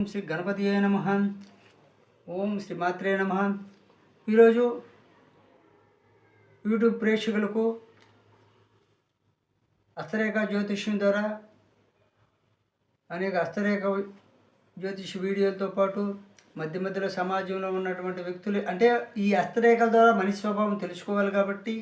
ఓం శ్రీ గణపతియే నమః. ఓం శ్రీ మాత్రే నమః. ఈరోజు యూట్యూబ్ ప్రేక్షకులకు హస్తరేఖ జ్యోతిష్యం ద్వారా అనేక హస్తరేఖ జ్యోతిష వీడియోలతో పాటు మధ్య మధ్యలో సమాజంలో ఉన్నటువంటి వ్యక్తులు అంటే ఈ హస్తరేఖల ద్వారా మనిషి స్వభావం తెలుసుకోవాలి కాబట్టి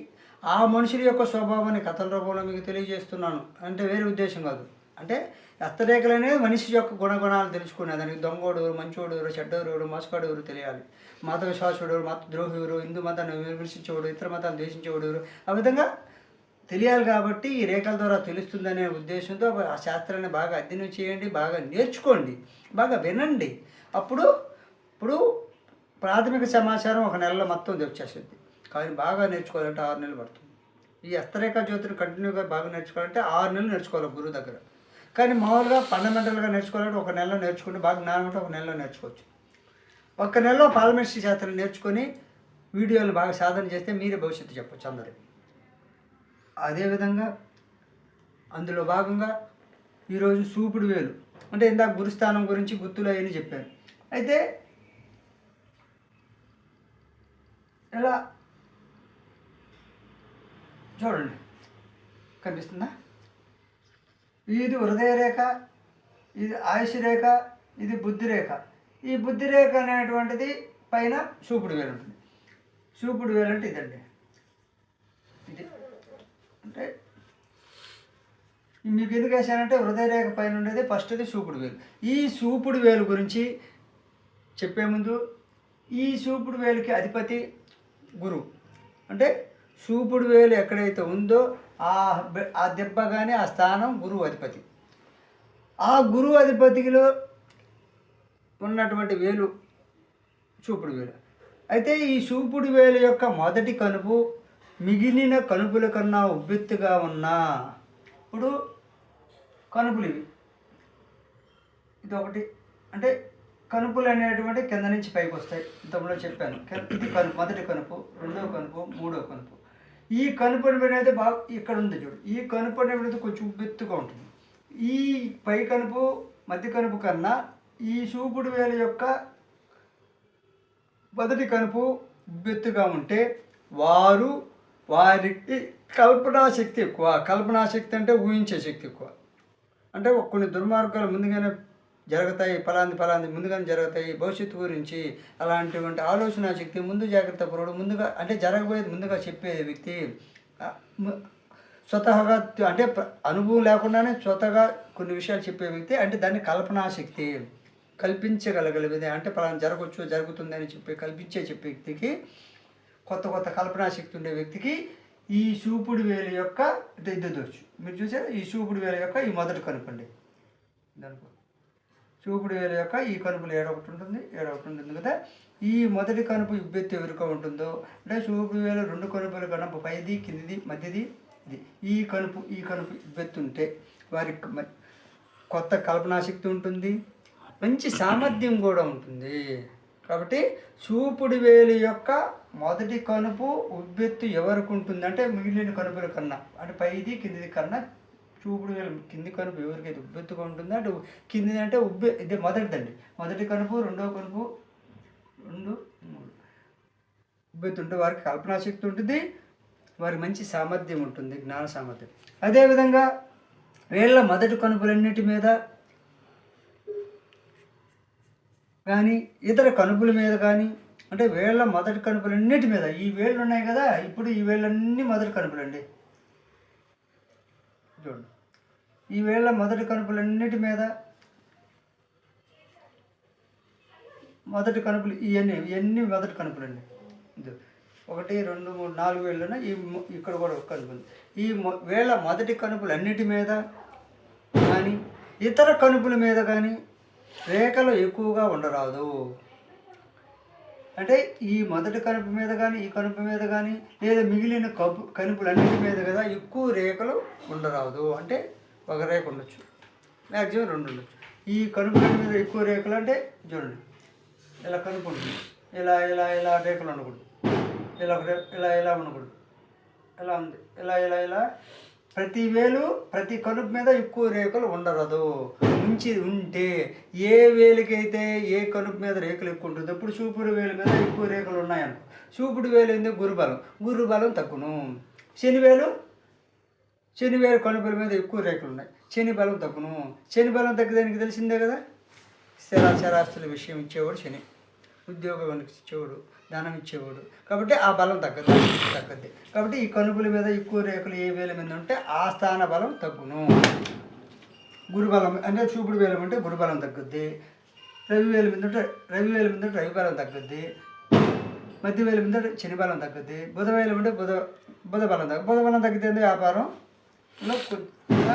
ఆ మనుషుల యొక్క స్వభావాన్ని కథల రూపంలో మీకు తెలియజేస్తున్నాను. అంటే వేరే ఉద్దేశం కాదు. అంటే హస్తరేఖలు అనేది మనిషి యొక్క గుణగుణాలు తెలుసుకునే దానికి దొంగోడు ఎవరు, మంచోడు ఎవరు, చెడ్డోడు ఎవరు, మోసగాడు ఎవరు తెలియాలి. మత విశ్వాసుడు ఎవరు, మత ద్రోహి ఎవరు, హిందూ మతాన్ని విమర్శించేవాడు, ఇతర మతాన్ని ద్వేషించేవాడు ఎవరు, ఆ విధంగా తెలియాలి. కాబట్టి ఈ రేఖల ద్వారా తెలుస్తుందనే ఉద్దేశంతో ఆ శాస్త్రాన్ని బాగా అధ్యయనం చేయండి, బాగా నేర్చుకోండి, బాగా వినండి. ఇప్పుడు ప్రాథమిక సమాచారం ఒక నెలలో మొత్తం వచ్చేస్తుంది. కానీ బాగా నేర్చుకోవాలంటే 6 నెలలు పడుతుంది. ఈ హస్తరేఖ జ్యోతిని కంటిన్యూగా బాగా నేర్చుకోవాలంటే 6 నెలలు నేర్చుకోవాలి గురువు దగ్గర. కానీ మామూలుగా ఫండమెంటల్గా నేర్చుకోవాలంటే ఒక నెలలో నేర్చుకుంటే బాగా జ్ఞానం ఉంటే ఒక నెలలో నేర్చుకోవచ్చు. ఒక్క నెలలో పార్లమెంటరీ శాస్త్రం నేర్చుకొని వీడియోలు బాగా సాధన చేస్తే మీరే భవిష్యత్తు చెప్పచ్చు అందరికి. అదేవిధంగా అందులో భాగంగా ఈరోజు చూపుడు వేలు అంటే ఇందాక గురుస్థానం గురించి గుర్తులు అవన్నీ చెప్పాను. అయితే ఇలా చూడండి, కనిపిస్తుందా? ఇది హృదయ రేఖ, ఇది ఆయుష్ రేఖ, ఇది బుద్ధి రేఖ. ఈ బుద్ధి రేఖ అనేటువంటిది పైన చూపుడు వేలు ఉంటుంది. చూపుడు వేలు అంటే ఇదండి. ఇది అంటే మీకు ఎందుకు వేసానంటే హృదయ రేఖ పైన ఉండేది ఫస్ట్ది చూపుడు వేలు. ఈ చూపుడు వేలు గురించి చెప్పే ముందు ఈ చూపుడు వేలుకి అధిపతి గురువు. అంటే చూపుడు వేలు ఎక్కడైతే ఉందో ఆ దెబ్బ కానీ ఆ స్థానం గురువు అధిపతి. ఆ గురువు అధిపతిలో ఉన్నటువంటి వేలు చూపుడు వేలు. అయితే ఈ చూపుడు వేలు యొక్క మొదటి కనుపు మిగిలిన కనుపుల కన్నా ఉబ్బెత్తుగా ఉన్నా, ఇప్పుడు కనుపులు ఇవి, ఇది ఒకటి. అంటే కనుపులు అనేటువంటి కింద నుంచి పైకి వస్తాయి. ఇంతలో చెప్పాను. ఇది మొదటి కనుపు, రెండవ కనుపు, మూడవ కనుపు. ఈ కనుపు అనేది బాగా ఇక్కడ ఉంది చూడు. ఈ కనుపు అనేది కొంచెం ఉబ్బెత్తుగా ఉంటుంది. ఈ పై కనుపు మధ్య కనుపు కన్నా ఈ చూపుడు వేలు యొక్క మొదటి కనుపు ఉబ్బెత్తుగా ఉంటే వారికి కల్పనా శక్తి ఎక్కువ. కల్పనా శక్తి అంటే ఊహించే శక్తి ఎక్కువ. అంటే కొన్ని దుర్మార్గాలు ముందుగానే జరుగుతాయి, ఫలాంది ముందుగానే జరుగుతాయి, భవిష్యత్తు గురించి అలాంటివంటి ఆలోచన శక్తి, ముందు జాగ్రత్త పరుడు, ముందుగా అంటే జరగబోయేది ముందుగా చెప్పే వ్యక్తి, స్వతహాగా అంటే అనుభవం లేకుండానే స్వతహాగా కొన్ని విషయాలు చెప్పే వ్యక్తి. అంటే దాన్ని కల్పనా శక్తి, కల్పించగలగలిగేది. అంటే ఫలానా జరగవచ్చు, జరుగుతుంది అని చెప్పే వ్యక్తికి, కొత్త కల్పనా శక్తి ఉండే వ్యక్తికి ఈ చూపుడు వేలు యొక్క దిద్దొచ్చు. మీరు చూసారా? ఈ చూపుడు వేలు యొక్క ఈ మొదటి కనుపు అండి. దానికో చూపుడు వేలు యొక్క ఈ కనుపులు ఏడొకటి ఉంటుంది కదా. ఈ మొదటి కనుపు ఉబ్బెత్తు ఎవరికో ఉంటుందో, అంటే చూపుడు వేలు రెండు కనుపుల కనుపు పైది, కిందిది, మధ్యది, ఇది ఈ కనుపు ఉబ్బెత్తు ఉంటే వారికి కొత్త కల్పనాశక్తి ఉంటుంది, మంచి సామర్థ్యం కూడా ఉంటుంది. కాబట్టి చూపుడు వేలు యొక్క మొదటి కనుపు ఉబ్బెత్తు ఎవరికి ఉంటుంది అంటే మిగిలిన కనుపుల కన్నా, అంటే పైది కిందిది కన్నా చూపుడు వేలు కింది కనుపు ఎవరికైతే ఉబ్బెత్తుగా ఉంటుందో అంటే కింది అంటే ఇదే మొదటిదండి. మొదటి కనుపు, రెండవ కనుపు, 2, 3 ఉబ్బెత్తు ఉంటే వారికి కల్పనాశక్తి ఉంటుంది, వారికి మంచి సామర్థ్యం ఉంటుంది, జ్ఞాన సామర్థ్యం. అదేవిధంగా వేళ్ళ మొదటి కనుపులన్నిటి మీద కానీ ఇతర కనుపుల మీద కానీ, అంటే వేళ్ళ మొదటి కనుపులన్నిటి మీద, ఈ వేళ్ళు ఉన్నాయి కదా, ఇప్పుడు ఈ వేళ్ళన్నీ మొదటి కనుపులండి. చూడండి, ఈ వేళ్ళ మొదటి కనుపులన్నిటి మీద మొదటి కనుపులు ఇవన్నీ మొదటి కనుపులండి. 1, 2, 3, 4 వేళ్ళన ఇక్కడ కూడా ఒక కనుపు ఉంది. ఈ వేళ్ళ మొదటి కనుపులన్నిటి మీద కానీ ఇతర కనుపుల మీద కానీ రేఖలు ఎక్కువగా ఉండరాదు. అంటే ఈ మొదటి కనుపు మీద కానీ, ఈ కనుపు మీద కానీ, లేదా మిగిలిన కనుపులన్నిటి మీద కదా ఎక్కువ రేఖలు ఉండరాదు. అంటే ఒక రేఖ ఉండొచ్చు, మ్యాక్సిమం 2 ఉండొచ్చు. ఈ కనుపుల మీద ఎక్కువ రేఖలు అంటే చూడండి, ఇలా కనుపు ఉంటుంది, ఇలా రేఖలు ఉండకూడదు, ఇలా ఉండకూడదు, ఇలా ఉంది, ఇలా ప్రతి కనుపు మీద ఎక్కువ రేకులు ఉండరదు. ఉంటే ఏ వేలికైతే ఏ కనుపు మీద రేకులు ఎక్కువ ఉంటుందో, ఇప్పుడు చూపుడు వేలు మీద ఎక్కువ రేకులు ఉన్నాయనుకో, చూపుడు వేలు ఏంది గురుబలం తగ్గును. శనివేలు కనుపుల మీద ఎక్కువ రేకులు ఉన్నాయి, శని బలం తగ్గును. శని బలం తగ్గదానికి తెలిసిందే కదా, స్థిరాస్తుల విషయం ఇచ్చేవాడు శని, ఉద్యోగం ఇచ్చేవాడు, ధనం ఇచ్చేవాడు. కాబట్టి ఆ బలం తగ్గద్ది. కాబట్టి ఈ కనుపుల మీద ఎక్కువ రేకులు ఏ వేల మీద ఉంటే ఆ స్థాన బలం తగ్గును. గురుబలం అంటే చూపుడు వేలం అంటే గురుబలం తగ్గుద్ది. రవి వేల మీద రవి బలం తగ్గుద్ది. మధ్య వేల మీద శని బలం తగ్గుద్ది. బుధ వేలం అంటే బుధ బలం తగ్గితే వ్యాపారంలో కొద్దిగా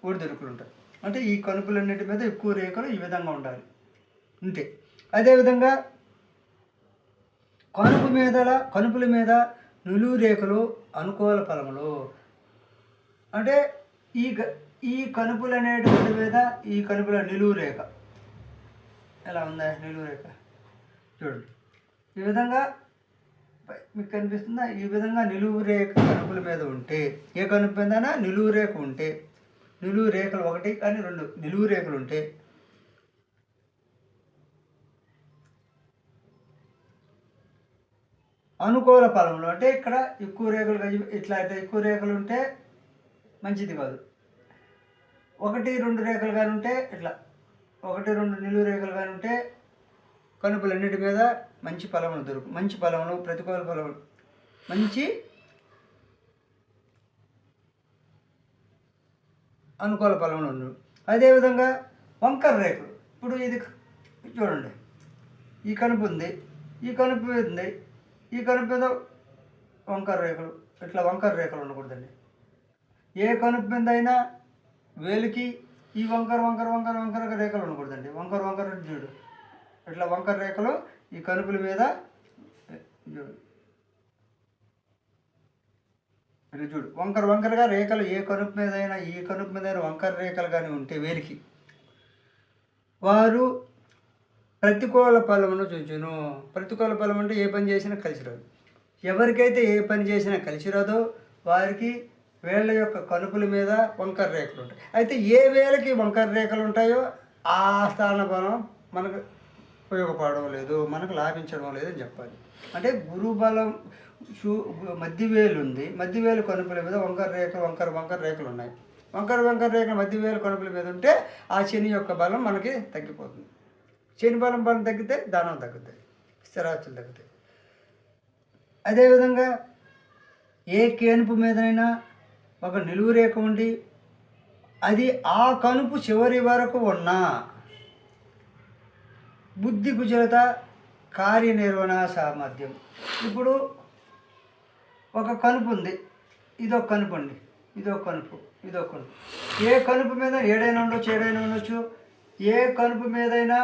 ఒడిదుడుకులు ఉంటాయి. అంటే ఈ కనుపులన్నిటి మీద ఎక్కువ రేకులు ఈ విధంగా ఉండాలి అంతే. అదేవిధంగా కనుపుల మీద నిలువు రేకులు అనుకూల ఫలములు. అంటే ఈ కనుపులు అనేటువంటి మీద ఈ కనుపుల నిలువు రేఖ ఎలా ఉందా, నిలువు రేఖ చూడండి. ఈ విధంగా మీకు కనిపిస్తుందా, ఈ విధంగా నిలువు రేఖ కనుపుల మీద ఉంటే, ఏ కనుపు మీదైనా నిలువు రేఖ ఉంటే, నిలువు రేఖలు ఒకటి కానీ రెండు నిలువు రేఖలు ఉంటే అనుకూల ఫలములు. అంటే ఇక్కడ ఎక్కువ రేఖలు ఇట్లా అయితే ఎక్కువ రేఖలు ఉంటే మంచిది కాదు. 1-2 రేఖలు కానీ ఉంటే ఇట్లా 1-2 నిలువు రేఖలు కానీ ఉంటే కనుపులన్నిటి మీద మంచి ఫలములు మంచి ఫలములు, ప్రతికూల ఫలములు, మంచి అనుకూల ఫలములు ఉండవు. అదేవిధంగా వంకర రేఖలు. ఇప్పుడు ఇది చూడండి, ఈ కనుపు ఉంది, ఈ కనుపు మీద ఉంది, ఈ కనుపు మీద వంకర రేఖలు. ఇట్లా వంకర రేఖలు ఉండకూడదండి. ఏ కనుపు మీద అయినా వేలికి ఈ వంకర రేఖలు ఉండకూడదండి. వంకర చూడు, ఇట్లా వంకర రేఖలు ఈ కనుపుల మీద చూడు వంకరగా రేఖలు ఏ కనుపు మీద అయినా ఈ కనుపు మీద అయినా వంకర రేఖలు కానీ ఉంటే వేలికి, వారు ప్రతికూల ఫలమును చూచును. ప్రతికూల ఫలం అంటే ఏ పని చేసినా కలిసి రాదు. ఎవరికైతే ఏ పని చేసినా కలిసి రాదో వారికి వేళ్ళ యొక్క కనుపుల మీద వంకర రేఖలు ఉంటాయి. అయితే ఏ వేలకి వంకర రేఖలు ఉంటాయో ఆ స్థాన బలం మనకు ఉపయోగపడడం లేదు, మనకు లాభించడం లేదని చెప్పాలి. అంటే గురుబలం మధ్యవేలు ఉంది, మధ్యవేలు కనుపుల మీద వంకర రేఖలు ఉన్నాయి. వంకర రేఖలు మధ్యవేలు కనుపుల మీద ఉంటే ఆ శని యొక్క బలం మనకి తగ్గిపోతుంది. శని బలం తగ్గితే దానం తగ్గుతాయి, స్థిరాస్తులు తగ్గుతాయి. అదేవిధంగా ఏ కనుపు మీదనైనా ఒక నిలువు రేఖ ఉండి అది ఆ కనుపు చివరి వరకు ఉన్న బుద్ధి కుశలత, కార్యనిర్వహణ సామర్థ్యం. ఇప్పుడు ఒక కనుపు ఉంది, ఇదొక కనుపు అండి, ఇదొక కనుపు. ఏ కనుపు మీద ఏడైనా ఉండొచ్చు. ఏ కనుపు మీదైనా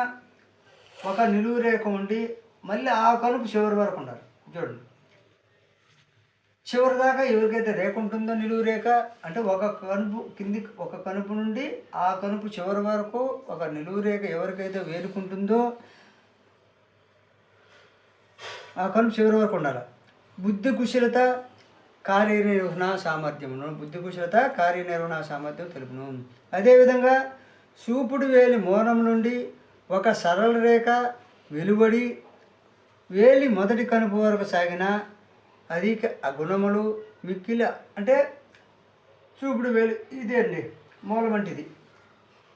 ఒక నిలువు రేఖ ఉండి మళ్ళీ ఆ కనుపు చివరి వరకు ఉండాలి. చూడండి, చివరి దాకా ఎవరికైతే రేఖ ఉంటుందో నిలువు రేఖ అంటే ఒక కనుపు కింది ఒక కనుపు నుండి ఆ కనుపు చివరి వరకు ఒక నిలువు రేఖ ఎవరికైతే వేలుకుంటుందో ఆ కనుపు చివరి వరకు ఉండాలి. బుద్ధి కుశలత, కార్యనిర్వహణ సామర్థ్యం తెలుపును. అదేవిధంగా చూపుడు వేలి మూలం నుండి ఒక సరళ రేఖ వెలువడి వేలి మొదటి కనుపు వరకు సాగిన అధిక గుణములు మిక్కిలి. అంటే చూపుడు వేలు ఇదే అండి మూలం అంటే ఇది.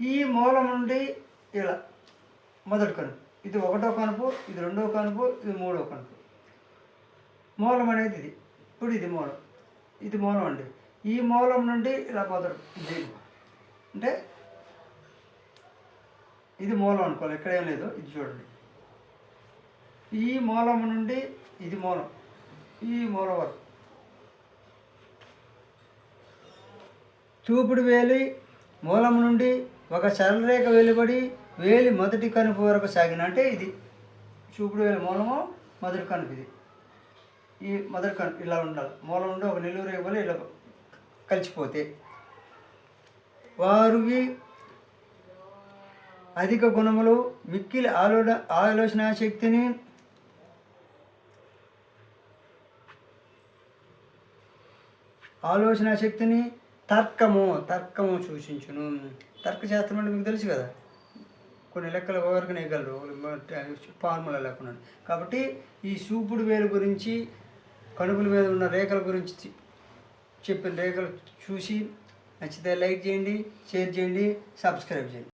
ఈ మూలం నుండి ఇలా మొదటి కనుపు, ఇది ఒకటో కనుపు, ఇది రెండో కనుపు, ఇది మూడో కనుపు. మూలం అనేది ఇది. ఇప్పుడు ఇది మూలం అండి. ఈ మూలం నుండి ఇలా మొదటి ఇది అంటే ఇది మూలం అనుకోవాలి, ఇక్కడేం లేదు. ఇది చూడండి, ఈ మూలం నుండి ఇది మూలం, ఈ మూలం వరకు చూపుడు వేలి మూలం నుండి ఒక సరళరేఖ వెలువడి వేలి మొదటి కనుపు వరకు సాగిన అంటే ఇది చూపుడు వేలి మూలము మొదటి కనుపు. ఇది ఈ మొదటి కనుపు ఇలా ఉండాలి. మూలం నుండి ఒక నిలువు రేఖ ఇలా కలిసిపోతే వారికి అధిక గుణములు, మిక్కిలి ఆలోచన శక్తిని, ఆలోచన శక్తిని తర్కము సూచించును. తర్కశాస్త్రం అంటే మీకు తెలుసు కదా, కొన్ని లెక్కలు వరకు నేయగలరు, ఫార్ములా లేకుండా. కాబట్టి ఈ చూపుడు వేలు గురించి, కనుపుల మీద ఉన్న రేఖల గురించి చెప్పిన రేఖలు చూసి నచ్చితే లైక్ చేయండి, షేర్ చేయండి, సబ్స్క్రైబ్ చేయండి.